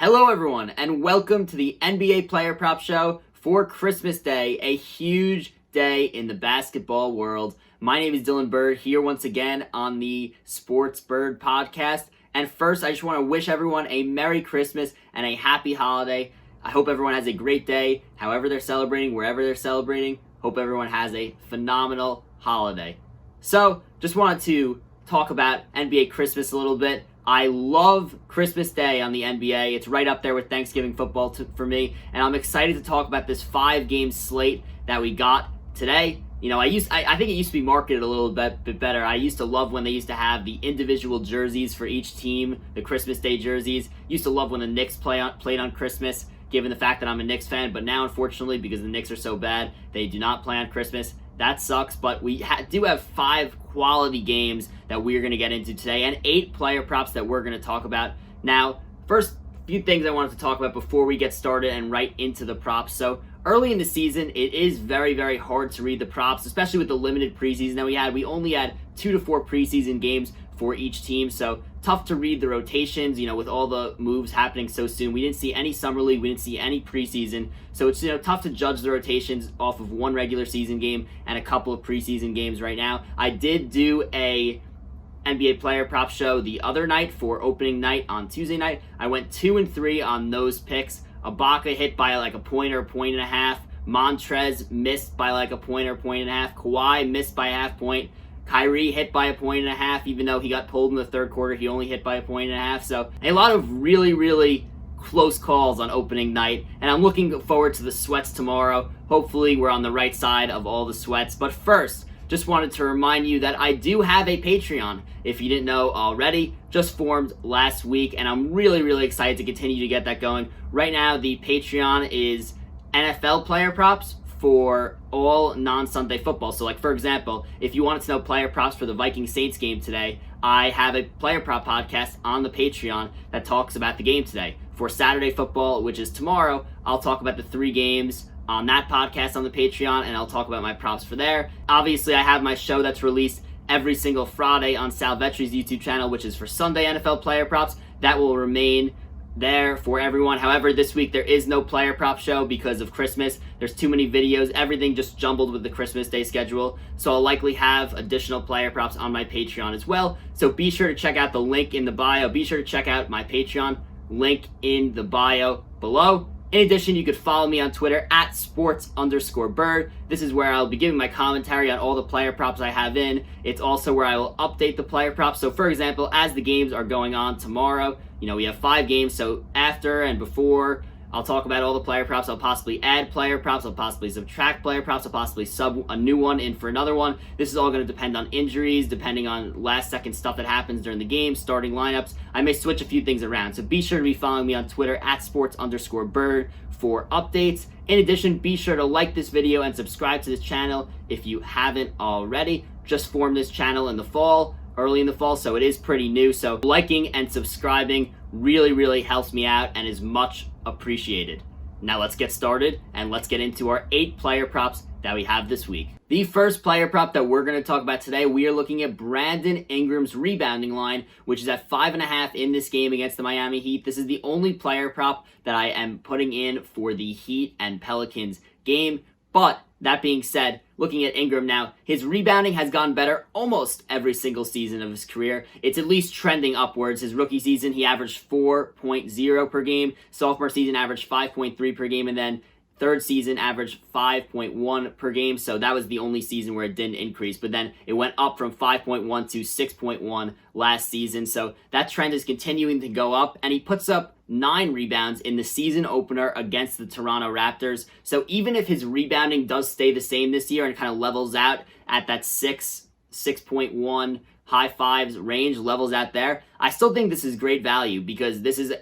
Hello everyone, and welcome to the NBA Player Prop Show for Christmas Day, a huge day in the basketball world. My name is Dylan Burd, here once again on the Sports Burd podcast. And first, I just want to wish everyone a Merry Christmas and a Happy Holiday. I hope everyone has a great day, however they're celebrating, wherever they're celebrating. Hope everyone has a phenomenal holiday. So, just wanted to talk about NBA Christmas a little bit. I love Christmas Day on the NBA. It's right up there with Thanksgiving football for me, and I'm excited to talk about this 5-game slate that we got today. You know, I think it used to be marketed a little bit better. I used to love when they used to have the individual jerseys for each team, the Christmas Day jerseys. Used to love when the Knicks played on Christmas, given the fact that I'm a Knicks fan, but now, unfortunately, because the Knicks are so bad, they do not play on Christmas. That sucks, but we do have 5 quality games that we're going to get into today and 8 player props that we're going to talk about. Now, first few things I wanted to talk about before we get started and right into the props. So early in the season, it is very, very hard to read the props, especially with the limited preseason that we had. We only had 2 to 4 preseason games for each team, so tough to read the rotations, with all the moves happening so soon. We didn't see any summer league, we didn't see any preseason, so it's tough to judge the rotations off of one regular season game and a couple of preseason games right now. I did do a NBA player prop show the other night for opening night on Tuesday night. I went 2-3 on those picks. Ibaka hit by like a point or a point and a half. Montrez missed by like a point or a point and a half. Kawhi missed by a half point. Kyrie hit by a point and a half, even though he got pulled in the third quarter. He only hit by a point and a half. So a lot of really, really close calls on opening night. And I'm looking forward to the sweats tomorrow. Hopefully we're on the right side of all the sweats. But first, just wanted to remind you that I do have a Patreon. If you didn't know already, just formed last week. And I'm really, really excited to continue to get that going. Right now, the Patreon is NFL player props for all non-Sunday football. So like, for example, if you wanted to know player props for the Vikings-Saints game today, I have a player prop podcast on the Patreon that talks about the game today. For Saturday football, which is tomorrow, I'll talk about the 3 games on that podcast on the Patreon, and I'll talk about my props for there. Obviously, I have my show that's released every single Friday on Sal Vetri's YouTube channel, which is for Sunday NFL player props. That will remain there for everyone. However, this week there is no player prop show because of Christmas. There's too many videos, everything just jumbled with the Christmas Day schedule. So I'll likely have additional player props on my Patreon as well. So be sure to check out the link in the bio. Be sure to check out my Patreon link in the bio below. In addition, you could follow me on Twitter at sports_bird. This is where I'll be giving my commentary on all the player props I have in. It's also where I will update the player props. So for example, as the games are going on tomorrow, we have 5 games. So after and before, I'll talk about all the player props. I'll possibly add player props. I'll possibly subtract player props. I'll possibly sub a new one in for another one. This is all going to depend on injuries, depending on last-second stuff that happens during the game, starting lineups. I may switch a few things around. So be sure to be following me on Twitter at sports_bird for updates. In addition, be sure to like this video and subscribe to this channel if you haven't already. Just formed this channel in the fall, early in the fall, so it is pretty new. So liking and subscribing really, really helps me out and is much appreciated. Now let's get started and let's get into our 8 player props that we have this week. The first player prop that we're going to talk about today, we are looking at Brandon Ingram's rebounding line, which is at 5.5 in this game against the Miami Heat. This is the only player prop that I am putting in for the Heat and Pelicans game. But that being said, looking at Ingram now, his rebounding has gotten better almost every single season of his career. It's at least trending upwards. His rookie season, he averaged 4.0 per game. Sophomore season averaged 5.3 per game. And then third season averaged 5.1 per game. So that was the only season where it didn't increase. But then it went up from 5.1 to 6.1 last season. So that trend is continuing to go up. And he puts up 9 rebounds in the season opener against the Toronto Raptors. So even if his rebounding does stay the same this year and kind of levels out at that 6.1, high 5s range, levels out there, I still think this is great value because this is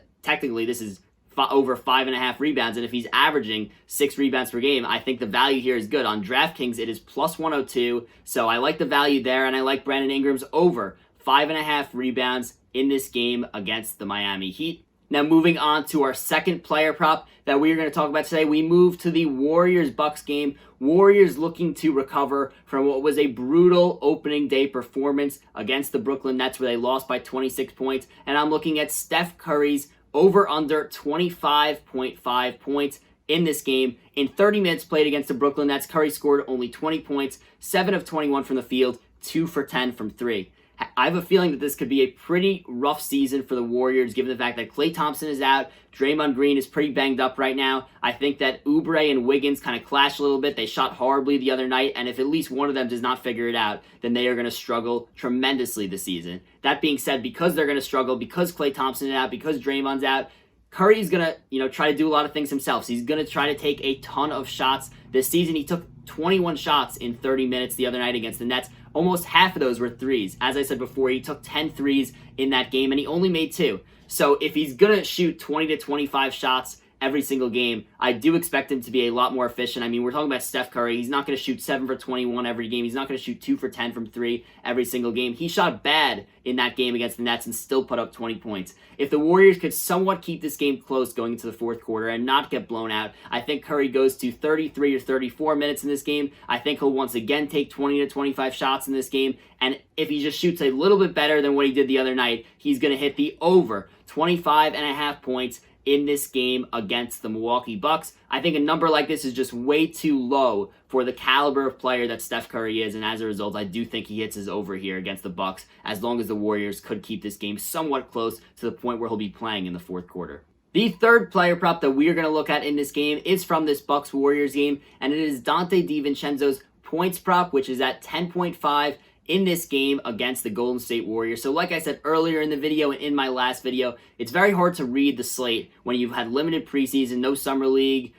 over 5.5 rebounds. And if he's averaging 6 rebounds per game, I think the value here is good. On DraftKings, it is plus 102. So I like the value there, and I like Brandon Ingram's over 5.5 rebounds in this game against the Miami Heat. Now moving on to our second player prop that we are going to talk about today, we move to the Warriors-Bucks game. Warriors looking to recover from what was a brutal opening day performance against the Brooklyn Nets where they lost by 26 points. And I'm looking at Steph Curry's over under 25.5 points in this game. In 30 minutes played against the Brooklyn Nets, Curry scored only 20 points, 7 of 21 from the field, 2 for 10 from 3. I have a feeling that this could be a pretty rough season for the Warriors, given the fact that Klay Thompson is out. Draymond Green is pretty banged up right now. I think that Oubre and Wiggins kind of clash a little bit. They shot horribly the other night, and if at least one of them does not figure it out, then they are going to struggle tremendously this season. That being said, because they're going to struggle, because Klay Thompson is out, because Draymond's out, Curry's going to, try to do a lot of things himself. So he's going to try to take a ton of shots this season. He took 21 shots in 30 minutes the other night against the Nets. Almost half of those were threes. As I said before, he took 10 threes in that game, and he only made 2. So if he's going to shoot 20 to 25 shots every single game, I do expect him to be a lot more efficient. I mean, we're talking about Steph Curry. He's not going to shoot 7 for 21 every game. He's not going to shoot 2 for 10 from 3 every single game. He shot bad in that game against the Nets and still put up 20 points. If the Warriors could somewhat keep this game close going into the fourth quarter and not get blown out, I think Curry goes to 33 or 34 minutes in this game. I think he'll once again take 20 to 25 shots in this game. And if he just shoots a little bit better than what he did the other night, he's going to hit the over 25.5 points in this game against the Milwaukee Bucks. I think a number like this is just way too low for the caliber of player that Steph Curry is, and as a result, I do think he hits his over here against the Bucks, as long as the Warriors could keep this game somewhat close to the point where he'll be playing in the fourth quarter. The third player prop that we're going to look at in this game is from this Bucks-Warriors game, and it is Dante Di Vincenzo's points prop, which is at 10.5 in this game against the Golden State Warriors. So like I said earlier in the video and in my last video, it's very hard to read the slate when you've had limited preseason, no summer league,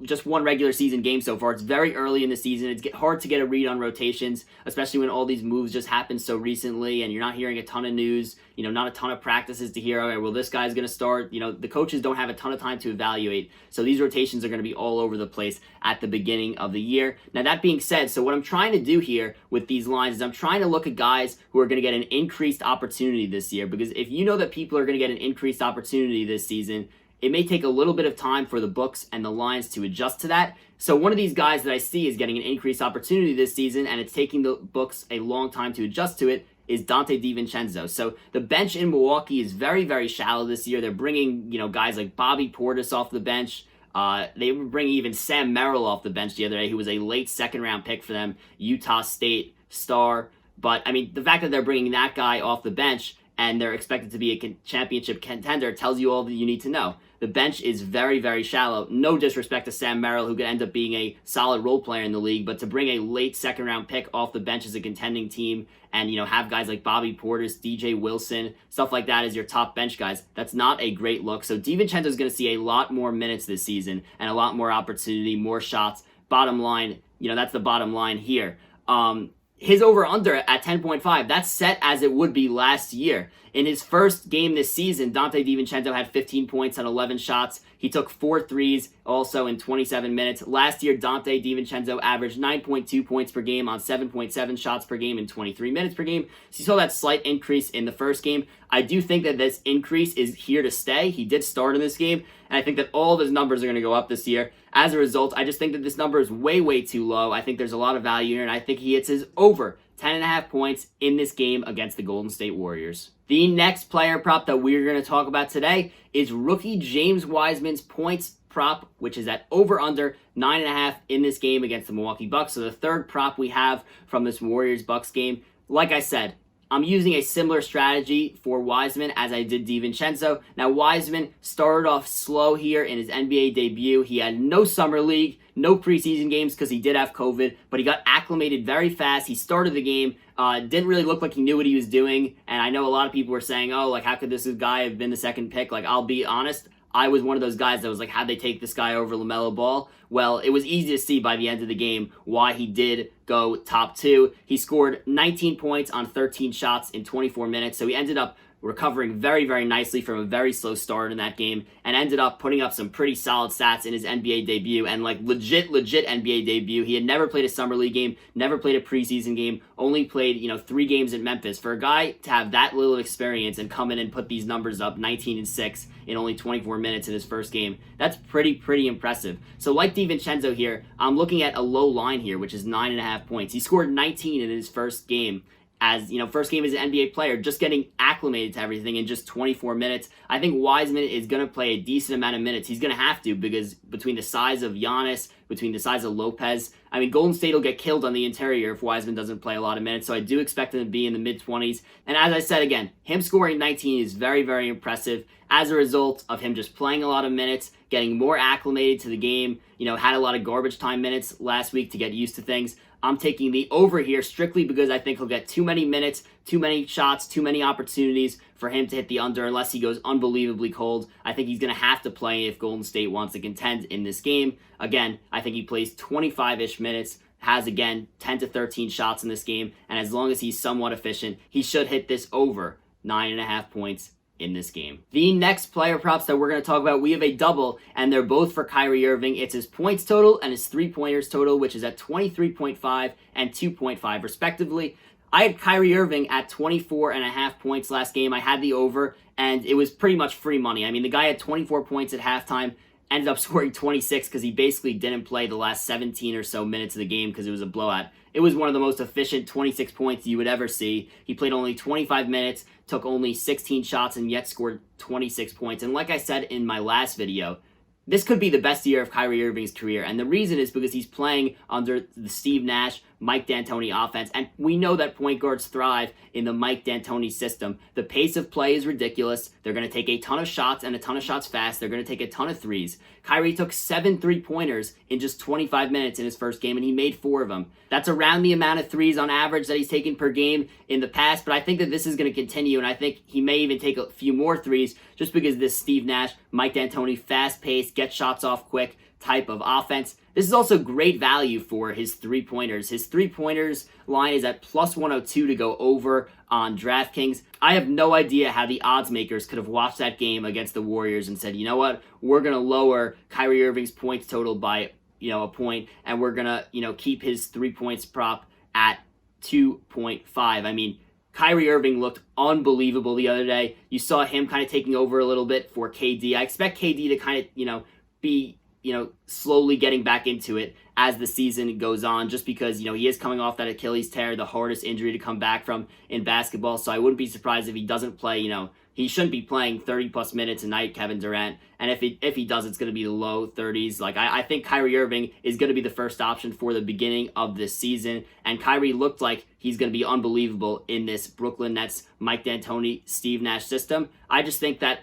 just one regular season game so far. It's very early in the season. It's hard to get a read on rotations, especially when all these moves just happened so recently and you're not hearing a ton of news, not a ton of practices to hear, okay, well, this guy's going to start. The coaches don't have a ton of time to evaluate. So these rotations are going to be all over the place at the beginning of the year. Now, that being said, so what I'm trying to do here with these lines is I'm trying to look at guys who are going to get an increased opportunity this year, because if you know that people are going to get an increased opportunity this season, it may take a little bit of time for the books and the lines to adjust to that. So one of these guys that I see is getting an increased opportunity this season, and it's taking the books a long time to adjust to it, is Dante Di Vincenzo. So the bench in Milwaukee is very, very shallow this year. They're bringing, guys like Bobby Portis off the bench. They were bringing even Sam Merrill off the bench the other day, who was a late second-round pick for them, Utah State star. But, the fact that they're bringing that guy off the bench and they're expected to be a championship contender tells you all that you need to know. The bench is very, very shallow. No disrespect to Sam Merrill, who could end up being a solid role player in the league, but to bring a late second-round pick off the bench as a contending team and, have guys like Bobby Portis, DJ Wilson, stuff like that as your top bench guys, that's not a great look. So DiVincenzo is going to see a lot more minutes this season and a lot more opportunity, more shots. Bottom line, that's the bottom line here. His over-under at 10.5, that's set as it would be last year. In his first game this season, Dante Di Vincenzo had 15 points on 11 shots. He took 4 threes also in 27 minutes. Last year, Dante Di Vincenzo averaged 9.2 points per game on 7.7 shots per game in 23 minutes per game. So you saw that slight increase in the first game. I do think that this increase is here to stay. He did start in this game, and I think that all of his numbers are going to go up this year. As a result, I just think that this number is way, way too low. I think there's a lot of value here, and I think he hits his over 10.5 points in this game against the Golden State Warriors. The next player prop that we're going to talk about today is rookie James Wiseman's points prop, which is at over-under 9.5 in this game against the Milwaukee Bucks. So the third prop we have from this Warriors-Bucks game, like I said, I'm using a similar strategy for Wiseman as I did DiVincenzo. Now, Wiseman started off slow here in his NBA debut. He had no summer league, no preseason games because he did have COVID, but he got acclimated very fast. He started the game, didn't really look like he knew what he was doing, and I know a lot of people were saying, how could this guy have been the second pick? I'll be honest, I was one of those guys that was like, how'd they take this guy over LaMelo Ball? Well, it was easy to see by the end of the game why he did go top 2. He scored 19 points on 13 shots in 24 minutes, so he ended up recovering very, very nicely from a very slow start in that game and ended up putting up some pretty solid stats in his NBA debut and legit NBA debut. He had never played a summer league game, never played a preseason game, only played, 3 games in Memphis. For a guy to have that little experience and come in and put these numbers up, 19-6 in only 24 minutes in his first game, that's pretty impressive. So like DiVincenzo here, I'm looking at a low line here, which is 9.5 points. He scored 19 in his first game as, first game as an NBA player, just getting acclimated to everything in just 24 minutes. I think Wiseman is going to play a decent amount of minutes. He's going to have to, because between the size of Giannis, between the size of Lopez, Golden State will get killed on the interior if Wiseman doesn't play a lot of minutes, so I do expect him to be in the mid-20s. And as I said again, him scoring 19 is very, very impressive as a result of him just playing a lot of minutes, getting more acclimated to the game, had a lot of garbage time minutes last week to get used to things. I'm taking the over here strictly because I think he'll get too many minutes, too many shots, too many opportunities for him to hit the under unless he goes unbelievably cold. I think he's going to have to play if Golden State wants to contend in this game. Again, I think he plays 25-ish minutes, has, again, 10 to 13 shots in this game, and as long as he's somewhat efficient, he should hit this over 9.5 points in this game. The next player props that we're going to talk about, we have a double, and they're both for Kyrie Irving. It's his points total and his three-pointers total, which is at 23.5 and 2.5 respectively. I had Kyrie Irving at 24.5 points last game. I had the over, and it was pretty much free money. The guy had 24 points at halftime, ended up scoring 26 because he basically didn't play the last 17 or so minutes of the game because it was a blowout. It was one of the most efficient 26 points you would ever see. He played only 25 minutes, took only 16 shots, and yet scored 26 points. And like I said in my last video, this could be the best year of Kyrie Irving's career. And the reason is because he's playing under the Steve Nash, Mike D'Antoni offense. And we know that point guards thrive in the Mike D'Antoni system. The pace of play is ridiculous. They're going to take a ton of shots and a ton of shots fast. They're going to take a ton of threes. Kyrie took 7 3-pointers in just 25 minutes in his first game, and he made 4 of them. That's around the amount of threes on average that he's taken per game in the past, but I think that this is going to continue, and I think he may even take a few more threes just because this Steve Nash, Mike D'Antoni, fast-paced, get shots off quick type of offense. This is also great value for his three-pointers. His three-pointers line is at plus 102 to go over on DraftKings. I have no idea how the odds makers could have watched that game against the Warriors and said, you know what, we're going to lower Kyrie Irving's points total by, a point, and we're going to, keep his 3 points prop at 2.5. Kyrie Irving looked unbelievable the other day. You saw him kind of taking over a little bit for KD. I expect KD to kind of, be slowly getting back into it as the season goes on, just because, he is coming off that Achilles tear, the hardest injury to come back from in basketball. So I wouldn't be surprised if he doesn't play, he shouldn't be playing 30 plus minutes a night, Kevin Durant. And if he does, it's going to be the low 30s. I think Kyrie Irving is going to be the first option for the beginning of this season. And Kyrie looked like he's going to be unbelievable in this Brooklyn Nets, Mike D'Antoni, Steve Nash system. I just think that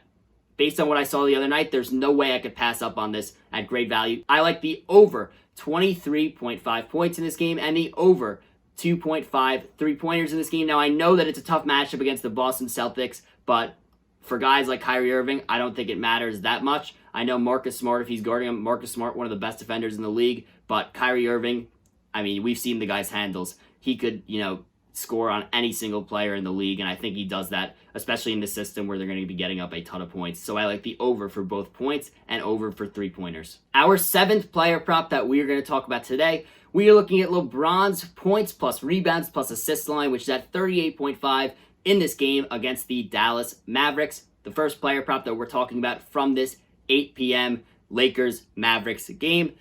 based on what I saw the other night, there's no way I could pass up on this at great value. I like the over 23.5 points in this game and the over 2.5 three-pointers in this game. Now, I know that it's a tough matchup against the Boston Celtics, but for guys like Kyrie Irving, I don't think it matters that much. I know Marcus Smart, if he's guarding him, Marcus Smart, one of the best defenders in the league, but Kyrie Irving, we've seen the guy's handles. He could, score on any single player in the league, and I think he does that, especially in the system where they're going to be getting up a ton of points. So I like the over for both points and over for three-pointers. Our 7th player prop that we are going to talk about today, we are looking at LeBron's points plus rebounds plus assists line, which is at 38.5 in this game against the Dallas Mavericks. The first player prop that we're talking about from this 8 p.m. Lakers-Mavericks game.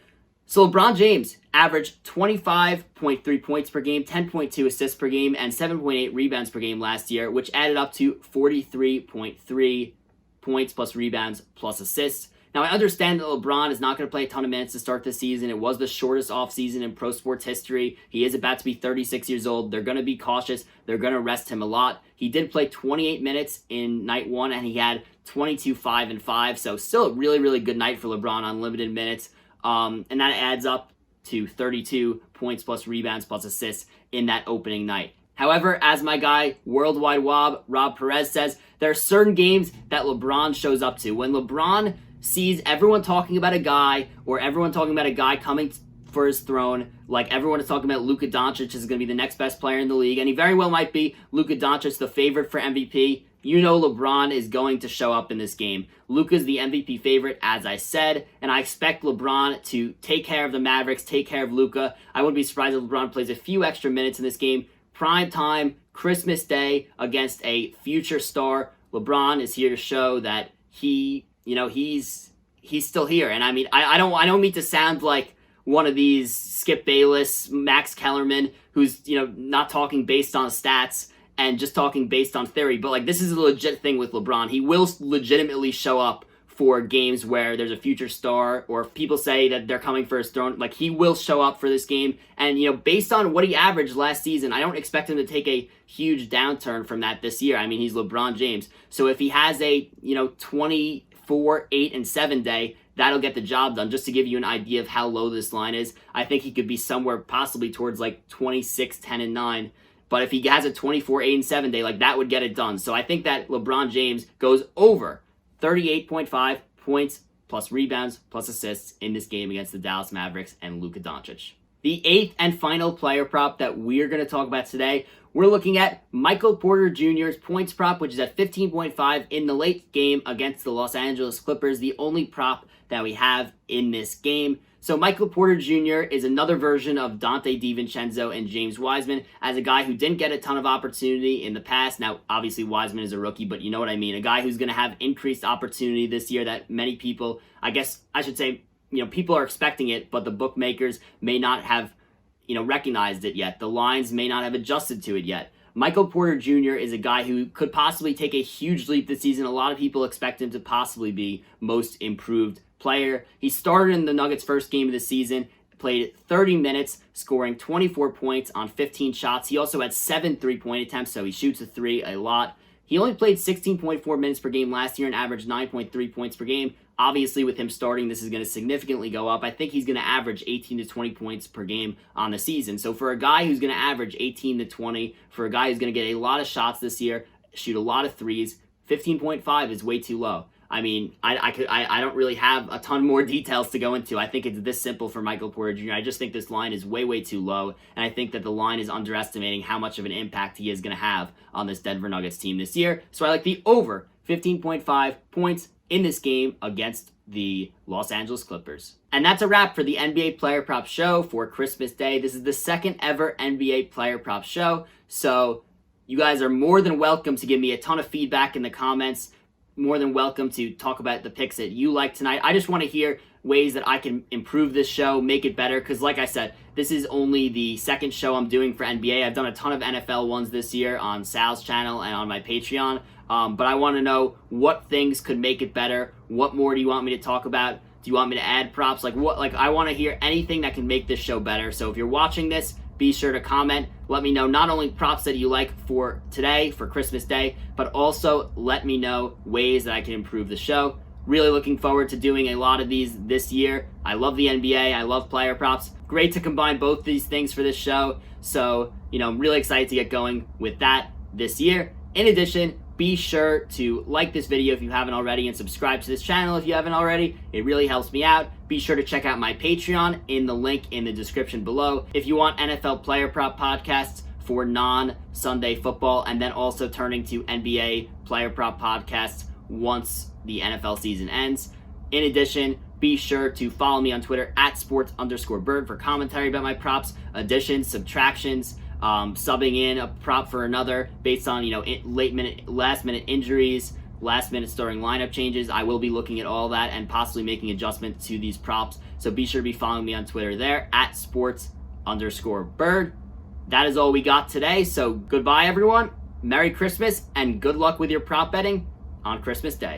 So LeBron James averaged 25.3 points per game, 10.2 assists per game, and 7.8 rebounds per game last year, which added up to 43.3 points plus rebounds plus assists. Now, I understand that LeBron is not going to play a ton of minutes to start this season. It was the shortest offseason in pro sports history. He is about to be 36 years old. They're going to be cautious. They're going to rest him a lot. He did play 28 minutes in night 1, and he had 22, 5, and 5. So still a really, really good night for LeBron on limited minutes. And that adds up to 32 points plus rebounds plus assists in that opening night. However, as my guy, Worldwide Wob, Rob Perez says, there are certain games that LeBron shows up to. When LeBron sees everyone talking about a guy, or everyone talking about a guy coming for his throne, like everyone is talking about Luka Doncic is going to be the next best player in the league, and he very well might be. Luka Doncic, the favorite for MVP. You know LeBron is going to show up in this game. Luka's the MVP favorite, as I said, and I expect LeBron to take care of the Mavericks, take care of Luka. I wouldn't be surprised if LeBron plays a few extra minutes in this game. Prime time, Christmas Day against a future star. LeBron is here to show that he's still here. And I don't mean to sound like one of these Skip Bayless, Max Kellerman, who's, not talking based on stats and just talking based on theory. But like, this is a legit thing with LeBron. He will legitimately show up for games where there's a future star, or if people say that they're coming for his throne, like, he will show up for this game. And, based on what he averaged last season, I don't expect him to take a huge downturn from that this year. I mean, he's LeBron James. So if he has a, 24, 8, and 7 day, that'll get the job done. Just to give you an idea of how low this line is, I think he could be somewhere possibly towards like 26, 10, and 9. But if he has a 24, 8, and 7 day, like, that would get it done. So I think that LeBron James goes over 38.5 points plus rebounds plus assists in this game against the Dallas Mavericks and Luka Doncic. The eighth and final player prop that we're going to talk about today, we're looking at Michael Porter Jr.'s points prop, which is at 15.5 in the late game against the Los Angeles Clippers, the only prop that we have in this game. So Michael Porter Jr. is another version of Dante Di Vincenzo and James Wiseman, as a guy who didn't get a ton of opportunity in the past. Now, obviously, Wiseman is a rookie, but you know what I mean. A guy who's going to have increased opportunity this year that many people, I guess I should say, people are expecting it, but the bookmakers may not have, recognized it yet. The lines may not have adjusted to it yet. Michael Porter Jr. is a guy who could possibly take a huge leap this season. A lot of people expect him to possibly be most improved player. He started in the Nuggets' first game of the season, played 30 minutes, scoring 24 points on 15 shots. He also had 7 3-point attempts, so he shoots a three a lot. He only played 16.4 minutes per game last year and averaged 9.3 points per game. Obviously, with him starting, this is going to significantly go up. I think he's going to average 18 to 20 points per game on the season. So for a guy who's going to average 18 to 20, for a guy who's going to get a lot of shots this year, shoot a lot of threes, 15.5 is way too low. I mean, I don't really have a ton more details to go into. I think it's this simple for Michael Porter Jr. I just think this line is way, way too low, and I think that the line is underestimating how much of an impact he is going to have on this Denver Nuggets team this year. So I like the over 15.5 points in this game against the Los Angeles Clippers. And that's a wrap for the NBA Player Prop Show for Christmas Day. This is the second ever NBA Player Prop Show, so you guys are more than welcome to give me a ton of feedback in the comments. More than welcome to talk about the picks that you like tonight. I just want to hear ways that I can improve this show, make it better, because like I said, this is only the second show I'm doing for NBA. I've done a ton of NFL ones this year on Sal's channel and on my Patreon, but I want to know what things could make it better. What more do you want me to talk about? Do you want me to add props? I want to hear anything that can make this show better. So if you're watching this, be sure to comment. Let me know not only props that you like for today, for Christmas Day, but also let me know ways that I can improve the show. Really looking forward to doing a lot of these this year. I love the NBA. I love player props. Great to combine both these things for this show. So, I'm really excited to get going with that this year. In addition, be sure to like this video if you haven't already and subscribe to this channel if you haven't already. It really helps me out. Be sure to check out my Patreon in the link in the description below. If you want NFL player prop podcasts for non-Sunday football, and then also turning to NBA player prop podcasts once the NFL season ends. In addition, be sure to follow me on Twitter at @sports_Burd for commentary about my props, additions, subtractions, subbing in a prop for another based on, last minute injuries, last minute starting lineup changes. I will be looking at all that and possibly making adjustments to these props. So be sure to be following me on Twitter there at @sports_Burd. That is all we got today. So goodbye, everyone. Merry Christmas and good luck with your prop betting on Christmas Day.